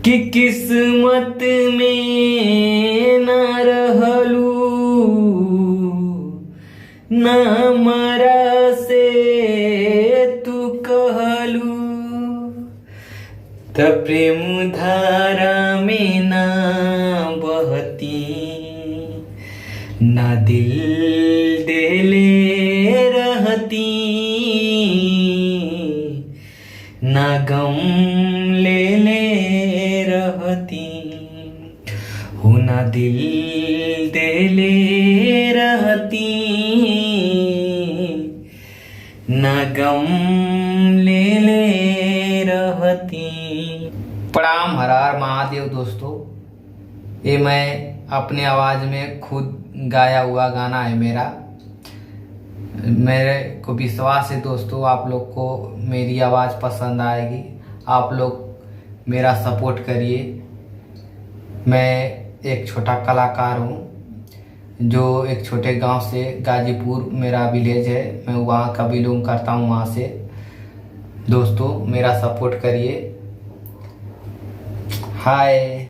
कि किस्मत में न रहलू, न हमरा से तू कहलू, त प्रेम धारा में ना बहती, ना दिल देले रहती, ना गम ले ले रहती, हो ना दिल देले रहती, ना गम ले ले रहती। प्रणाम, हर हर महादेव दोस्तों। ये मैं अपने आवाज़ में खुद गाया हुआ गाना है मेरा। मेरे को विश्वास है दोस्तों आप लोग को मेरी आवाज़ पसंद आएगी। आप लोग मेरा सपोर्ट करिए। मैं एक छोटा कलाकार हूँ जो एक छोटे गांव से, गाजीपुर मेरा विलेज है, मैं वहाँ का बिलोंग करता हूँ। वहाँ से दोस्तों मेरा सपोर्ट करिए। हाय।